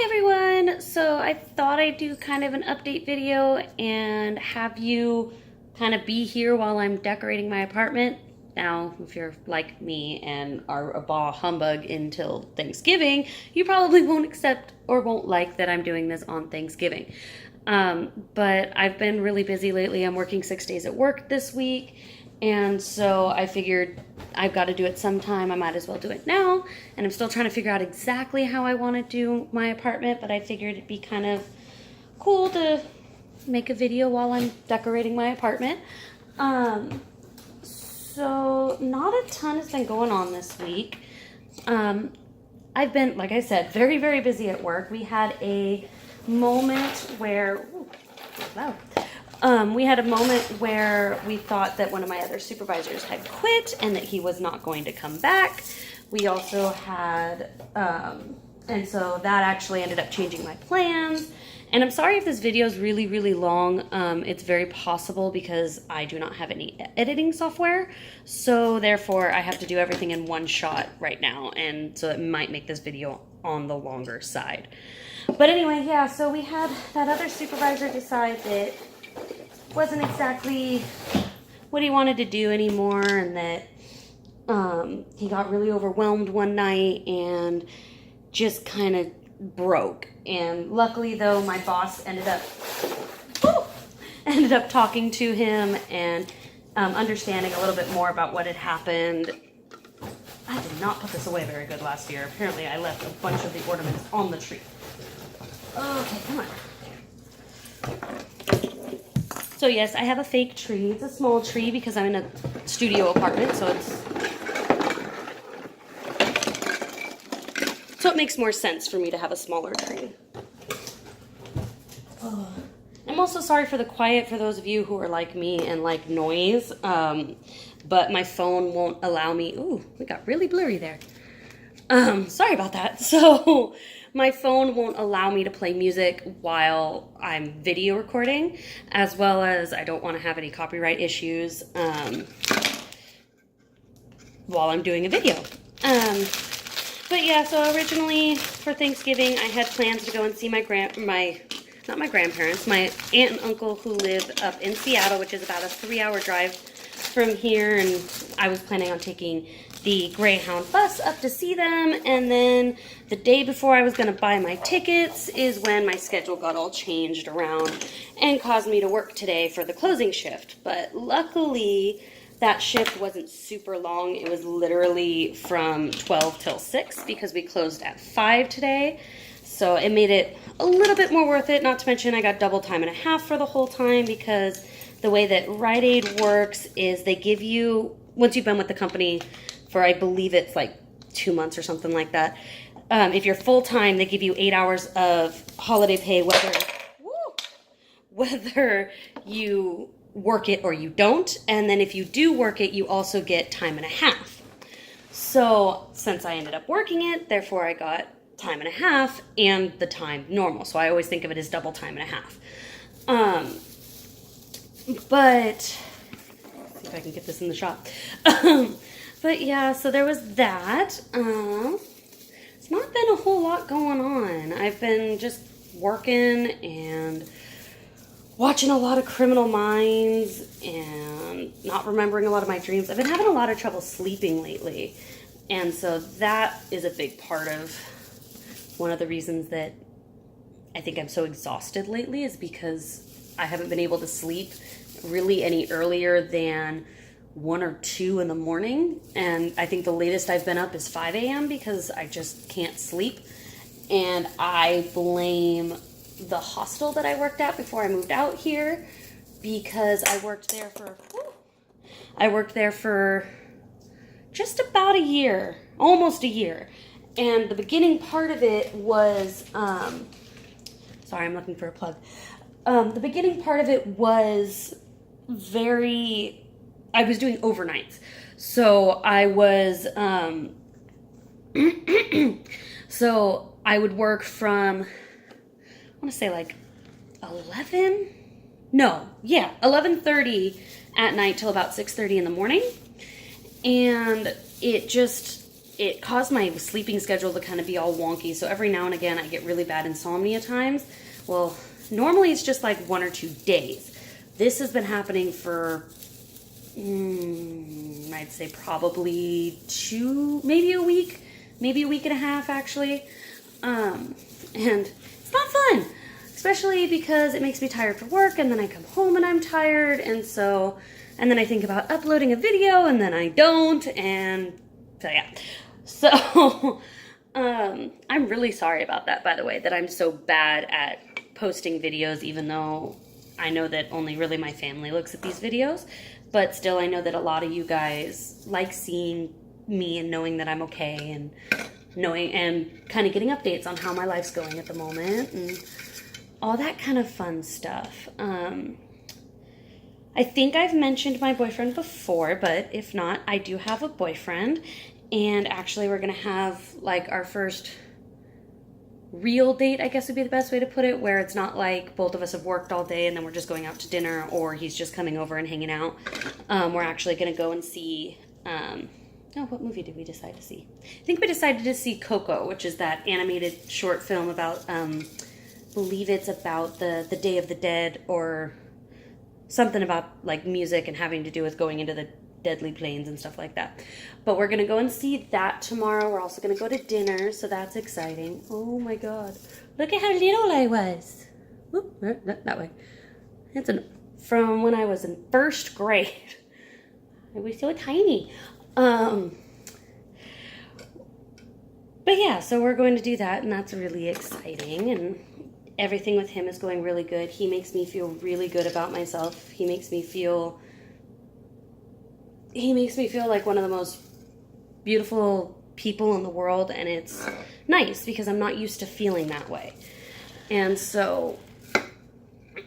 Everyone, so I thought I'd do kind of an update video and have you kind of be here while I'm decorating my apartment. Now, if you're like me and are a bah humbug until Thanksgiving, you probably won't accept or won't like that I'm doing this on Thanksgiving. But I've been really busy lately. I'm working 6 days at work this week, and so I figured I've got to do it sometime. I might as well do it now. And I'm still trying to figure out exactly how I want to do my apartment, but I figured it'd be kind of cool to make a video while I'm decorating my apartment. So not a ton has been going on this week. I've been, like I said, very, very busy at work. We had a moment where, we had a moment where we thought that one of my other supervisors had quit and that he was not going to come back. We also had, and so that actually ended up changing my plans. And I'm sorry if this video is really, really long. It's very possible because I do not have any editing software. So therefore I have to do everything in one shot right now. And so it might make this video on the longer side. But anyway, yeah, so we had that other supervisor decide that wasn't exactly what he wanted to do anymore, and that he got really overwhelmed one night and just kind of broke. And luckily, though, my boss ended up talking to him and understanding a little bit more about what had happened. I did not put this away very good last year. Apparently, I left a bunch of the ornaments on the tree. Okay, come on. So yes, I have a fake tree. It's a small tree because I'm in a studio apartment, so it makes more sense for me to have a smaller tree. Oh. I'm also sorry for the quiet for those of you who are like me and like noise, but my phone won't allow me. Ooh, we got really blurry there. Sorry about that. So my phone won't allow me to play music while I'm video recording, as well as I don't want to have any copyright issues while I'm doing a video. But yeah, so originally for Thanksgiving, I had plans to go and see my not my grandparents, my aunt and uncle who live up in Seattle, which is about a 3-hour drive from here, and I was planning on taking the Greyhound bus up to see them. And then the day before I was going to buy my tickets is when my schedule got all changed around and caused me to work today for the closing shift. But luckily that shift wasn't super long. It was literally from 12 till 6 because we closed at 5 today. So it made it a little bit more worth it. Not to mention I got double time and a half for the whole time, because the way that Rite Aid works is they give you, once you've been with the company for, I believe it's like 2 months or something like that, if you're full-time, they give you 8 hours of holiday pay, whether you work it or you don't. And then if you do work it, you also get time and a half. So since I ended up working it, therefore I got time and a half and the time normal. So I always think of it as double time and a half. But see if I can get this in the shot. But yeah, so there was that. It's not been a whole lot going on. I've been just working and watching a lot of Criminal Minds and not remembering a lot of my dreams. I've been having a lot of trouble sleeping lately. And so that is a big part of one of the reasons that I think I'm so exhausted lately, is because I haven't been able to sleep really any earlier than 1 or 2 in the morning. And I think the latest I've been up is 5 a.m. because I just can't sleep. And I blame the hostel that I worked at before I moved out here, because I worked there for just about a year, almost a year. And the beginning part of it was, sorry, I'm looking for a plug. The beginning part of it was I was doing overnights. So I was, so I would work from, I want to say like 11:30 at night till about 6:30 in the morning. And it just, it caused my sleeping schedule to kind of be all wonky. So every now and again, I get really bad insomnia times. Well, normally it's just like 1 or 2 days. This has been happening for, I'd say probably 2, maybe a week and a half, actually. And it's not fun, especially because it makes me tired for work, and then I come home and I'm tired, and then I think about uploading a video, and then I don't, and so yeah. So, I'm really sorry about that, by the way, that I'm so bad at posting videos, even though I know that only really my family looks at these videos, but still I know that a lot of you guys like seeing me and knowing that I'm okay, and knowing and kind of getting updates on how my life's going at the moment, and all that kind of fun stuff. I think I've mentioned my boyfriend before, but if not, I do have a boyfriend, and actually we're going to have like our first real date, I guess would be the best way to put it, where it's not like both of us have worked all day and then we're just going out to dinner, or he's just coming over and hanging out. We're actually going to go and see, what movie did we decide to see? I think we decided to see Coco, which is that animated short film about, believe it's about the Day of the Dead, or something about like music and having to do with going into the deadly plains and stuff like that. But we're going to go and see that tomorrow. We're also going to go to dinner, so that's exciting. Oh my god. Look at how little I was. Oop, that way. It's from when I was in first grade. I was so tiny. But yeah, so we're going to do that, and that's really exciting, and everything with him is going really good. He makes me feel really good about myself. He makes me feel like one of the most beautiful people in the world, and it's nice because I'm not used to feeling that way. And so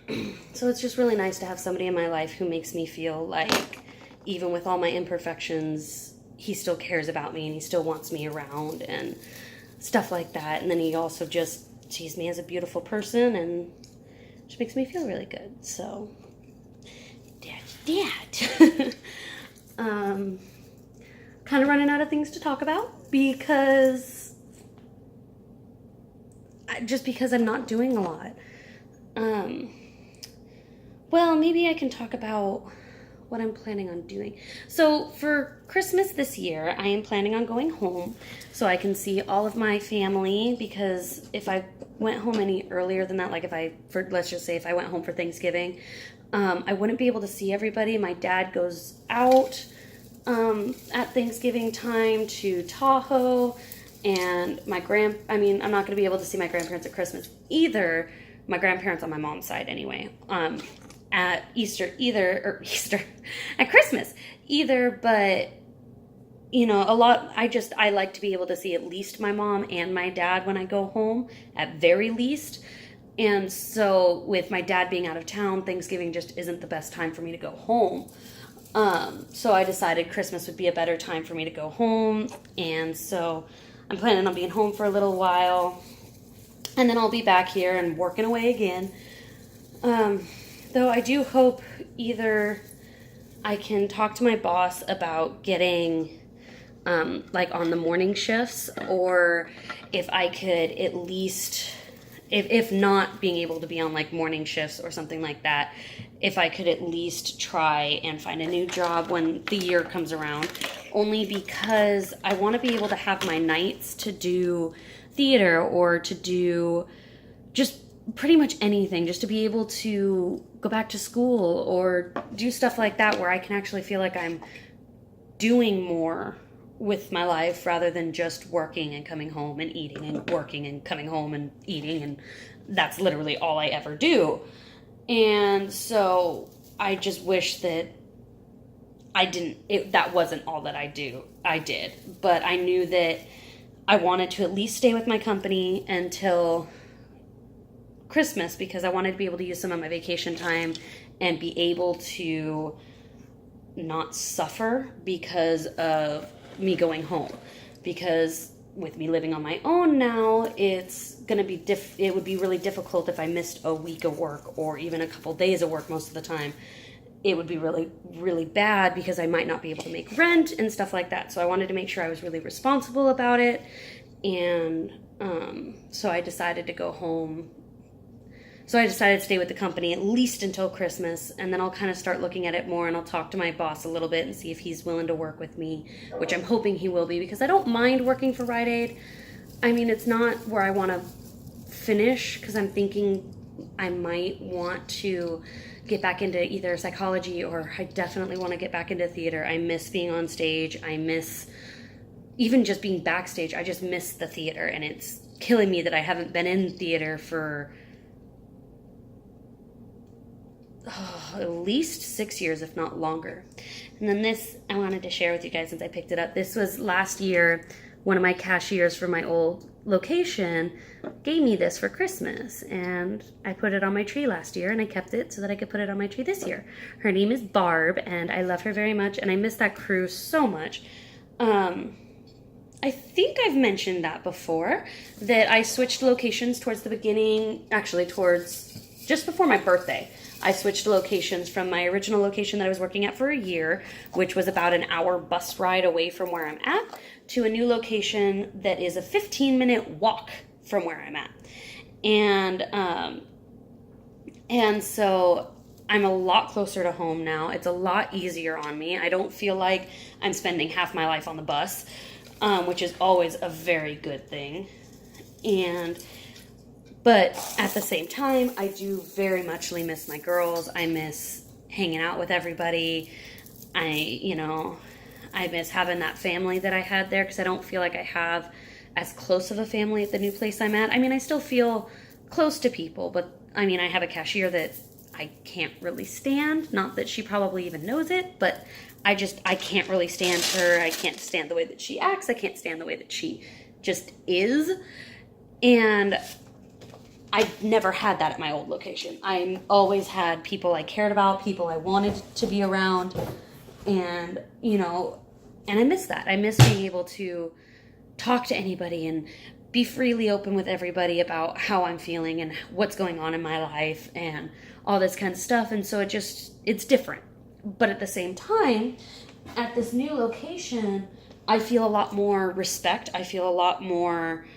it's just really nice to have somebody in my life who makes me feel like, even with all my imperfections, he still cares about me and he still wants me around and stuff like that. And then he also just sees me as a beautiful person, and which makes me feel really good. So, Dad. Kind of running out of things to talk about because I'm not doing a lot. Well, maybe I can talk about what I'm planning on doing. So for Christmas this year, I am planning on going home so I can see all of my family, because if I went home any earlier than that, like let's just say if I went home for Thanksgiving, I wouldn't be able to see everybody. My dad goes out at Thanksgiving time to Tahoe, and I'm not going to be able to see my grandparents at Christmas either. My grandparents on my mom's side anyway. At at Christmas either, but I like to be able to see at least my mom and my dad when I go home, at very least. And so with my dad being out of town, Thanksgiving just isn't the best time for me to go home. So I decided Christmas would be a better time for me to go home, and so I'm planning on being home for a little while, and then I'll be back here and working away again. Though I do hope either I can talk to my boss about getting like on the morning shifts, or if I could at least, if not being able to be on like morning shifts or something like that, if I could at least try and find a new job when the year comes around, only because I want to be able to have my nights to do theater or to do just pretty much anything, just to be able to go back to school or do stuff like that where I can actually feel like I'm doing more with my life rather than just working and coming home and eating and working and coming home and eating, and that's literally all I ever do. And so I just wish that that wasn't all that I did, but I knew that I wanted to at least stay with my company until Christmas, because I wanted to be able to use some of my vacation time and be able to not suffer because of me going home. Because with me living on my own now, it's gonna be it would be really difficult if I missed a week of work or even a couple days of work most of the time. it would be really, really bad because I might not be able to make rent and stuff like that. So I wanted to make sure I was really responsible about it. And so I decided to go home. So I decided to stay with the company at least until Christmas, and then I'll kind of start looking at it more, and I'll talk to my boss a little bit and see if he's willing to work with me, which I'm hoping he will be, because I don't mind working for Rite Aid. I mean, it's not where I want to finish, because I'm thinking I might want to get back into either psychology, or I definitely want to get back into theater. I miss being on stage. I miss even just being backstage. I just miss the theater, and it's killing me that I haven't been in theater for at least 6 years, if not longer. And then this I wanted to share with you guys since I picked it up. This was last year. One of my cashiers for my old location gave me this for Christmas, and I put it on my tree last year, and I kept it so that I could put it on my tree this year. Her name is Barb, and I love her very much, and I miss that crew so much. I think I've mentioned that before, that I switched locations towards the beginning, actually towards just before my birthday. I switched locations from my original location that I was working at for a year, which was about an hour bus ride away from where I'm at, to a new location that is a 15-minute walk from where I'm at. And so I'm a lot closer to home now. It's a lot easier on me. I don't feel like I'm spending half my life on the bus, which is always a very good thing. But at the same time, I do very muchly miss my girls. I miss hanging out with everybody. I miss having that family that I had there, because I don't feel like I have as close of a family at the new place I'm at. I mean, I still feel close to people, but I mean, I have a cashier that I can't really stand. Not that she probably even knows it, but I can't really stand her. I can't stand the way that she acts. I can't stand the way that she just is. And I've never had that at my old location. I always had people I cared about, people I wanted to be around, and I miss that. I miss being able to talk to anybody and be freely open with everybody about how I'm feeling and what's going on in my life and all this kind of stuff. And so it's different. But at the same time, at this new location, I feel a lot more respect. I feel a lot more,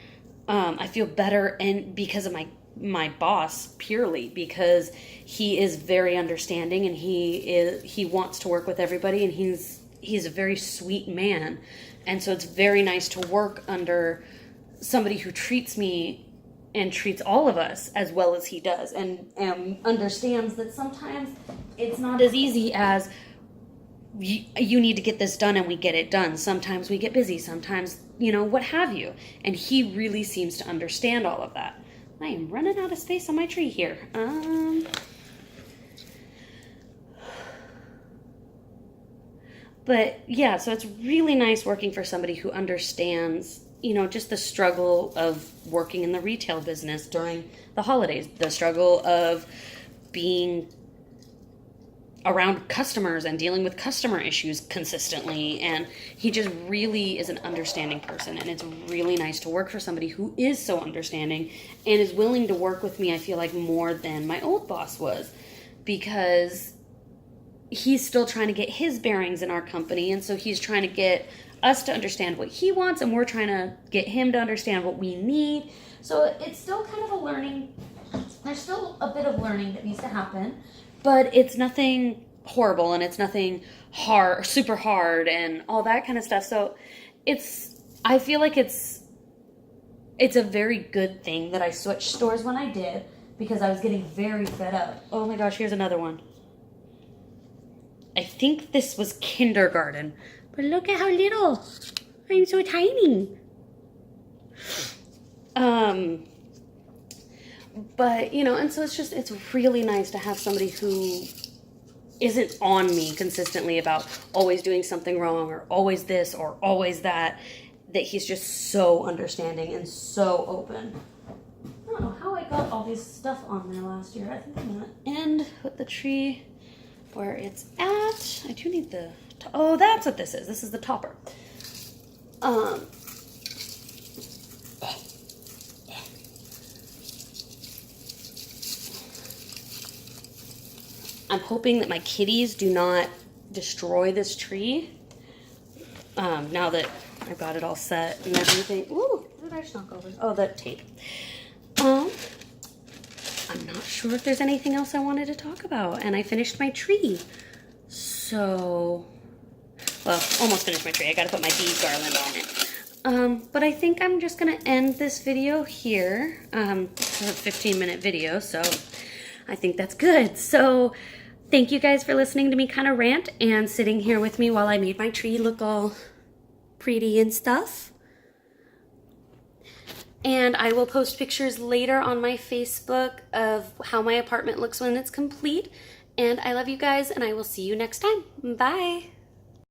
I feel better, and because of my boss, purely because he is very understanding, and he wants to work with everybody, and he's a very sweet man. And so it's very nice to work under somebody who treats me and treats all of us as well as he does, and understands that sometimes it's not as easy as you need to get this done and we get it done. Sometimes we get busy, sometimes what have you, and he really seems to understand all of that. I am running out of space on my tree here. But yeah, so it's really nice working for somebody who understands, just the struggle of working in the retail business during the holidays, the struggle of being around customers and dealing with customer issues consistently. And he just really is an understanding person, and it's really nice to work for somebody who is so understanding and is willing to work with me, I feel like, more than my old boss was, because he's still trying to get his bearings in our company, and so he's trying to get us to understand what he wants, and we're trying to get him to understand what we need. So it's still kind of a learning, there's still a bit of learning that needs to happen, but it's nothing horrible, and it's nothing hard, super hard, and all that kind of stuff. So I feel like it's a very good thing that I switched stores when I did, because I was getting very fed up. Oh my gosh, here's another one. I think this was kindergarten, but look at how little. I'm so tiny. But, and so it's really nice to have somebody who isn't on me consistently about always doing something wrong or always this or always that he's just so understanding and so open. I don't know how I got all this stuff on there last year. I think I'm going to end with the tree where it's at. I do need that's what this is. This is the topper. I'm hoping that my kitties do not destroy this tree. Now that I've got it all set and everything. Ooh, what did I just knock over? Oh, that tape. I'm not sure if there's anything else I wanted to talk about. And I finished my tree. So, well, almost finished my tree. I gotta put my bead garland on it. But I think I'm just gonna end this video here. It's a 15-minute video, so I think that's good. So thank you guys for listening to me kind of rant and sitting here with me while I made my tree look all pretty and stuff. And I will post pictures later on my Facebook of how my apartment looks when it's complete. And I love you guys, and I will see you next time. Bye.